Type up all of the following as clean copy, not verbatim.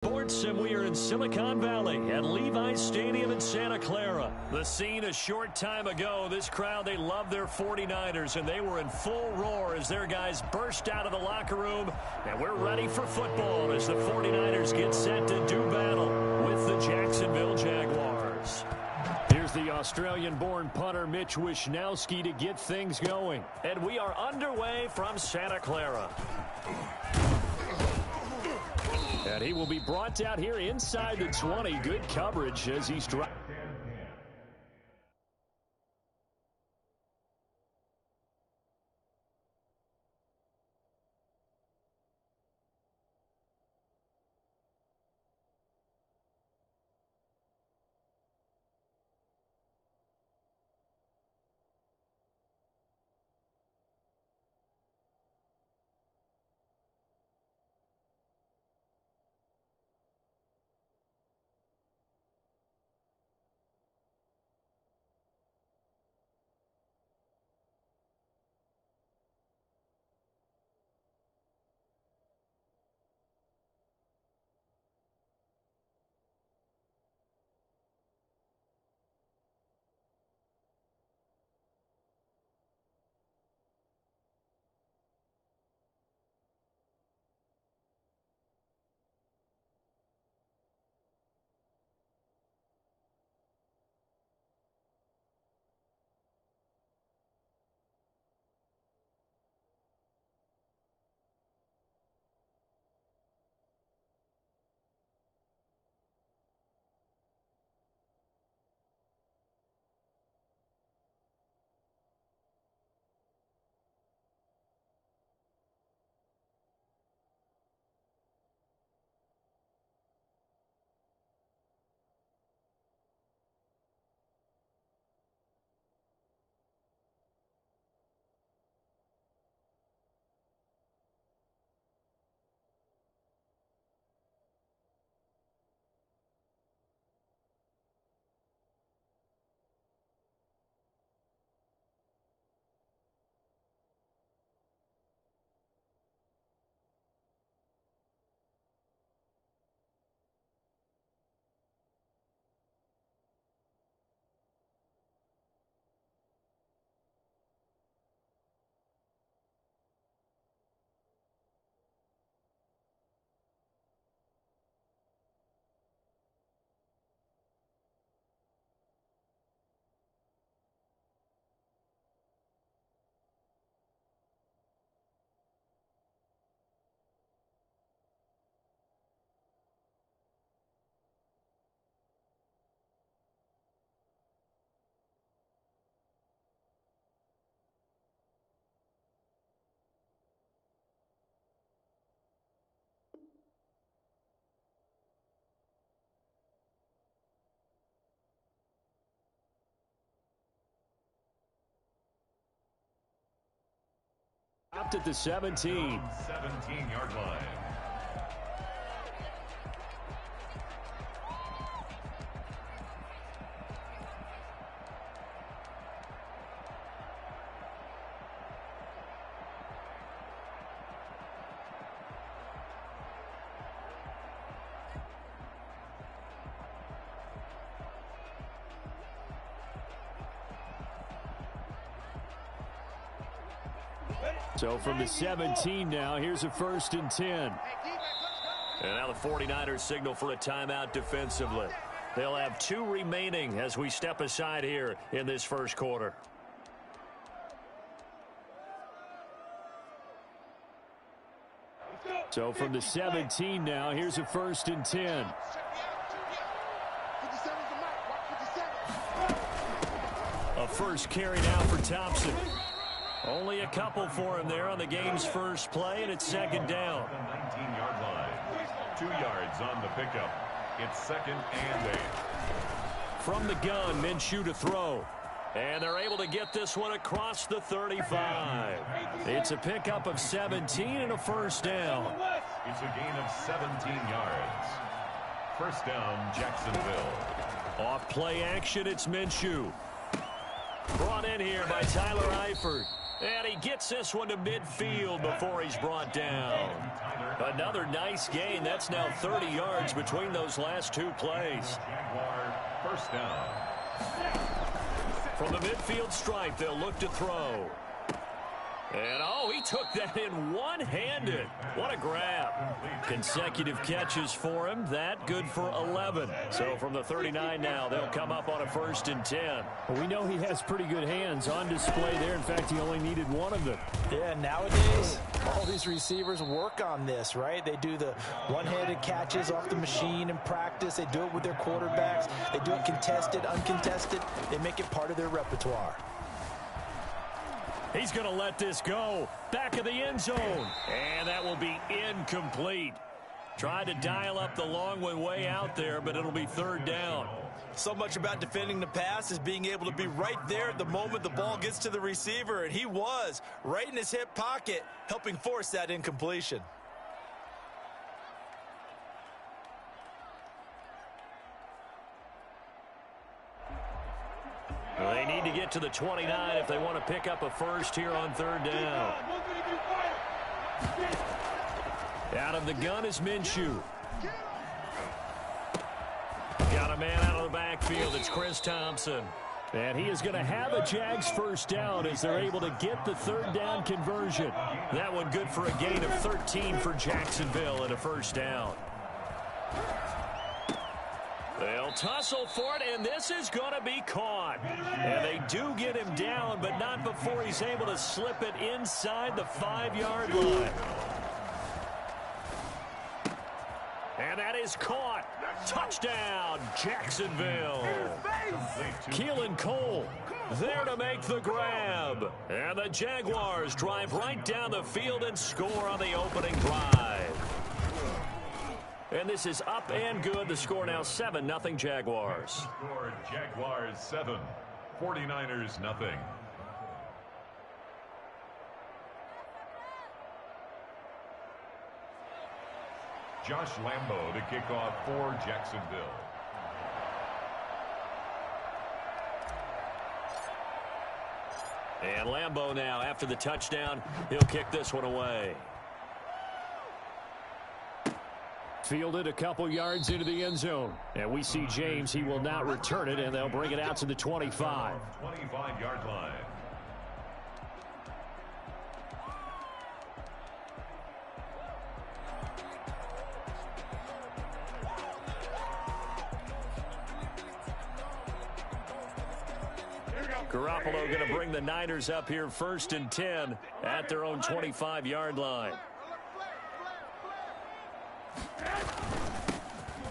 Sports, and we are in Silicon Valley at Levi's Stadium in Santa Clara. The scene a short time ago. This crowd, they love their 49ers, and they were in full roar as their guys burst out of the locker room. And we're ready for football as the 49ers get set to do battle with the Jacksonville Jaguars. Here's the Australian-born punter Mitch Wishnowsky to get things going. And we are underway from Santa Clara. And he will be brought out here inside the 20. Good coverage as he's driving. Stopped at the 17. 17-yard line. So from the 17 now, here's a 1st and 10. And now the 49ers signal for a timeout defensively. They'll have 2 remaining as we step aside here in this first quarter. So from the 17 now, here's a 1st and 10. A first carry now for Thompson. Only a couple for him there on the game's first play, and it's 2nd down. 19-yard line. 2 yards on the pickup. It's 2nd and 8. From the gun, Minshew to throw. And they're able to get this one across the 35. It's a pickup of 17 and a 1st down. It's a gain of 17 yards. 1st down, Jacksonville. Off play action, it's Minshew. Brought in here by Tyler Eifert. And he gets this one to midfield before he's brought down. Another nice gain. That's now 30 yards between those last two plays. Jaguar first down. From the midfield stripe, they'll look to throw. And, oh, he took that in one-handed. What a grab. Consecutive catches for him. That good for 11. So from the 39 now, they'll come up on a 1st and 10. Well, we know he has pretty good hands on display there. In fact, he only needed one of them. Yeah, nowadays, all these receivers work on this, right? They do the one-handed catches off the machine in practice. They do it with their quarterbacks. They do it contested, uncontested. They make it part of their repertoire. He's going to let this go. Back of the end zone. And that will be incomplete. Tried to dial up the long one way out there, but it'll be 3rd down. So much about defending the pass is being able to be right there at the moment the ball gets to the receiver, and he was right in his hip pocket, helping force that incompletion. They need to get to the 29 if they want to pick up a first here on 3rd down. Out of the gun is Minshew. Got a man out of the backfield. It's Chris Thompson. And he is going to have a Jags 1st down as they're able to get the 3rd down conversion. That one good for a gain of 13 for Jacksonville and a 1st down. They'll tussle for it, and this is going to be caught. And they do get him down, but not before he's able to slip it inside the 5-yard line. And that is caught. Touchdown, Jacksonville. Keelan Cole there to make the grab. And the Jaguars drive right down the field and score on the opening drive. And this is up and good. The score now 7-0 Jaguars. Score Jaguars 7, 49ers nothing. Josh Lambo to kick off for Jacksonville. And Lambo now, after the touchdown, he'll kick this one away. Fielded a couple yards into the end zone. And we see James. He will not return it, and they'll bring it out to the 25. 25-yard line. Garoppolo going to bring the Niners up here 1st and 10 at their own 25-yard line.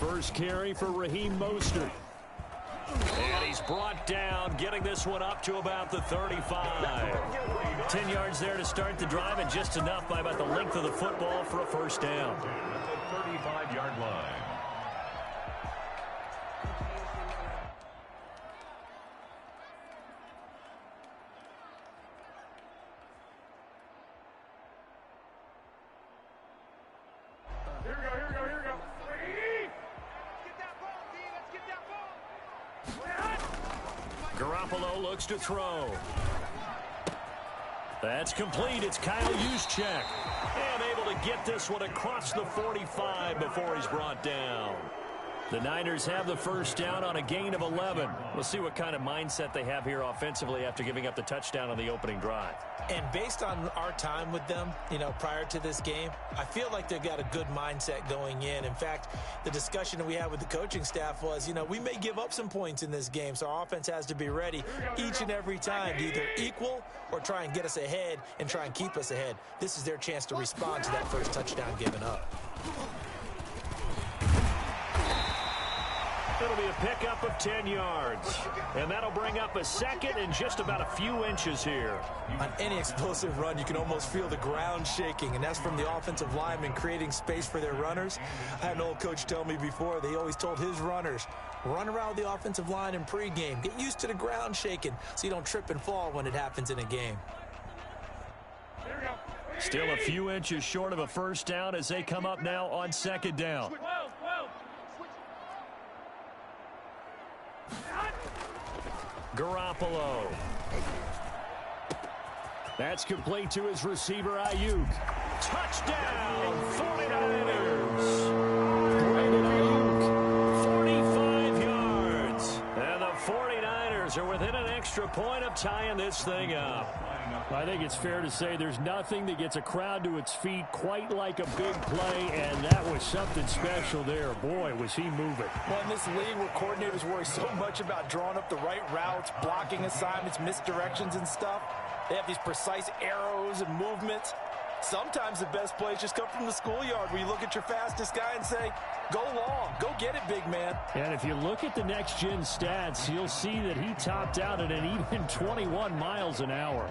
First carry for Raheem Mostert. And he's brought down, getting this one up to about the 35. 10 yards there to start the drive, and just enough by about the length of the football for a 1st down. At the 35-yard line. Garoppolo looks to throw. That's complete. It's Kyle Juszczyk. And able to get this one across the 45 before he's brought down. The Niners have the 1st down on a gain of 11. We'll see what kind of mindset they have here offensively after giving up the touchdown on the opening drive. And based on our time with them, prior to this game, I feel like they've got a good mindset going in. In fact, the discussion that we had with the coaching staff was, we may give up some points in this game, so our offense has to be ready each and every time to either equal or try and get us ahead and try and keep us ahead. This is their chance to respond to that first touchdown given up. It'll be a pickup of 10 yards. And that'll bring up a 2nd and just about a few inches here. On any explosive run, you can almost feel the ground shaking, and that's from the offensive linemen creating space for their runners. I had an old coach tell me before, they always told his runners, run around the offensive line in pregame. Get used to the ground shaking so you don't trip and fall when it happens in a game. Still a few inches short of a 1st down as they come up now on 2nd down. Garoppolo. That's complete to his receiver, Ayuk. Touchdown, 49ers. Brandon Ayuk, 45 yards. And the 49ers are within an extra point of tying this thing up. I think it's fair to say there's nothing that gets a crowd to its feet quite like a big play, and that was something special there. Boy, was he moving. Well, in this league where coordinators worry so much about drawing up the right routes, blocking assignments, misdirections and stuff, they have these precise arrows and movements. Sometimes the best plays just come from the schoolyard where you look at your fastest guy and say, go long, go get it, big man. And if you look at the next-gen stats, you'll see that he topped out at an even 21 miles an hour.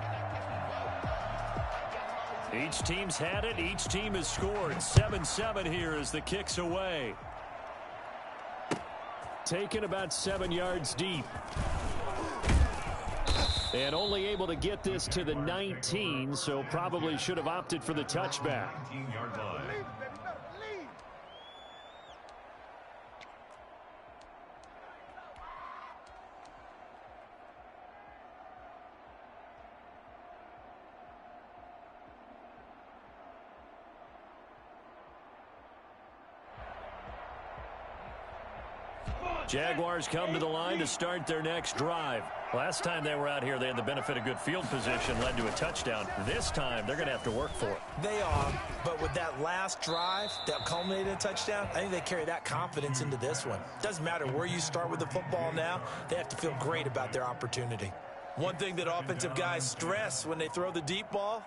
Each team's had it. Each team has scored. 7-7 here as the kick's away. Taken about 7 yards deep. And only able to get this to the 19, so probably should have opted for the touchback. 19-yard line. Jaguars come to the line to start their next drive. Last time they were out here, they had the benefit of good field position, led to a touchdown. This time, they're going to have to work for it. They are, but with that last drive that culminated in a touchdown, I think they carry that confidence into this one. Doesn't matter where you start with the football now, they have to feel great about their opportunity. One thing that offensive guys stress when they throw the deep ball,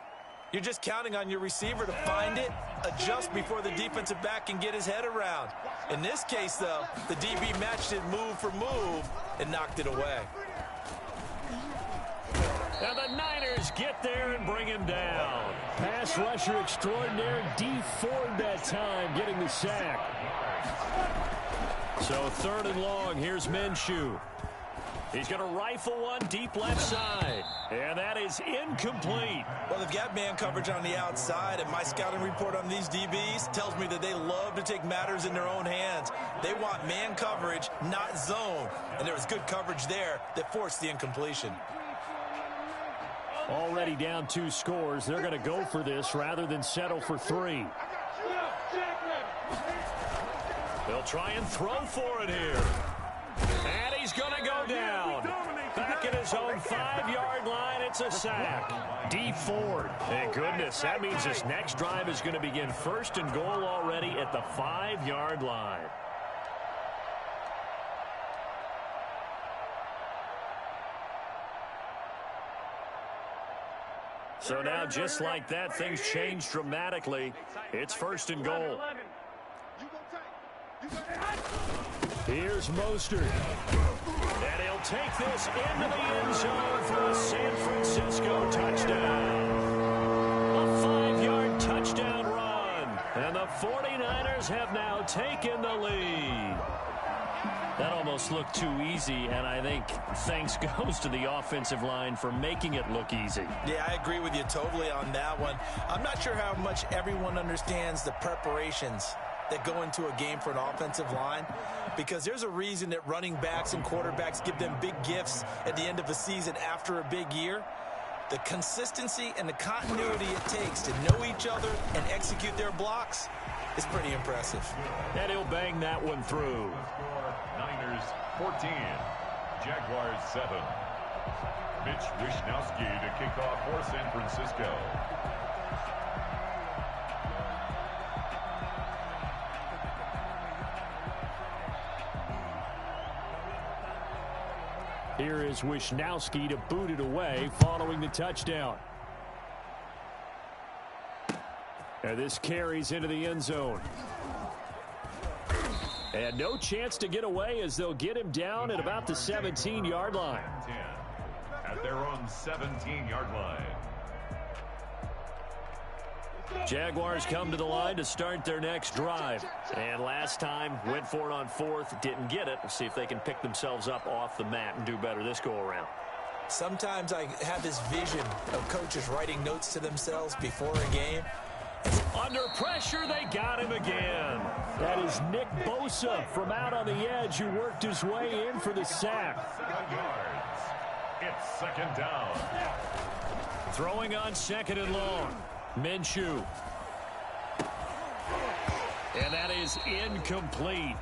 you're just counting on your receiver to find it, adjust before the defensive back can get his head around. In this case, though, the DB matched it move for move and knocked it away. And the Niners get there and bring him down. Pass rusher extraordinaire, Dee Ford that time getting the sack. So 3rd and long, here's Minshew. He's going to rifle one deep left side. And that is incomplete. Well, they've got man coverage on the outside, and my scouting report on these DBs tells me that they love to take matters in their own hands. They want man coverage, not zone. And there was good coverage there that forced the incompletion. Already down 2 scores. They're going to go for this rather than settle for 3. They'll try and throw for it here. And he's going to go down. Back at his own 5-yard line, it's a sack. Dee Ford. Thank goodness. That means this next drive is going to begin 1st and goal already at the 5-yard line. So now, just like that, things change dramatically. It's 1st and goal. Here's Mostert. And he'll take this into the end zone for a San Francisco touchdown. A 5-yard touchdown run. And the 49ers have now taken the lead. That almost looked too easy, and I think thanks goes to the offensive line for making it look easy. Yeah, I agree with you totally on that one. I'm not sure how much everyone understands the preparations that go into a game for an offensive line, because there's a reason that running backs and quarterbacks give them big gifts at the end of a season after a big year. The consistency and the continuity it takes to know each other and execute their blocks is pretty impressive. And he'll bang that one through. Niners 14, Jaguars 7. Mitch Wishnowsky to kick off for San Francisco. Here is Wishnowsky to boot it away following the touchdown. And this carries into the end zone. And no chance to get away as they'll get him down at about the 17-yard line. 10 at their own 17-yard line. Jaguars come to the line to start their next drive. And last time, went for it on 4th, didn't get it. We'll see if they can pick themselves up off the mat and do better this go-around. Sometimes I have this vision of coaches writing notes to themselves before a game. Under pressure, they got him again. That is Nick Bosa from out on the edge who worked his way in for the sack. 7 yards. It's 2nd down. Throwing on 2nd and long. Minshew. And that is incomplete.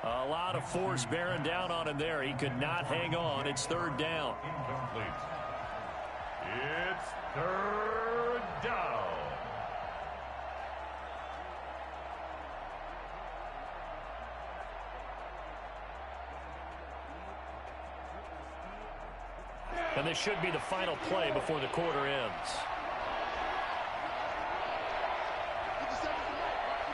A lot of force bearing down on him there. He could not hang on. It's 3rd down. Incomplete. It's 3rd down. And this should be the final play before the quarter ends.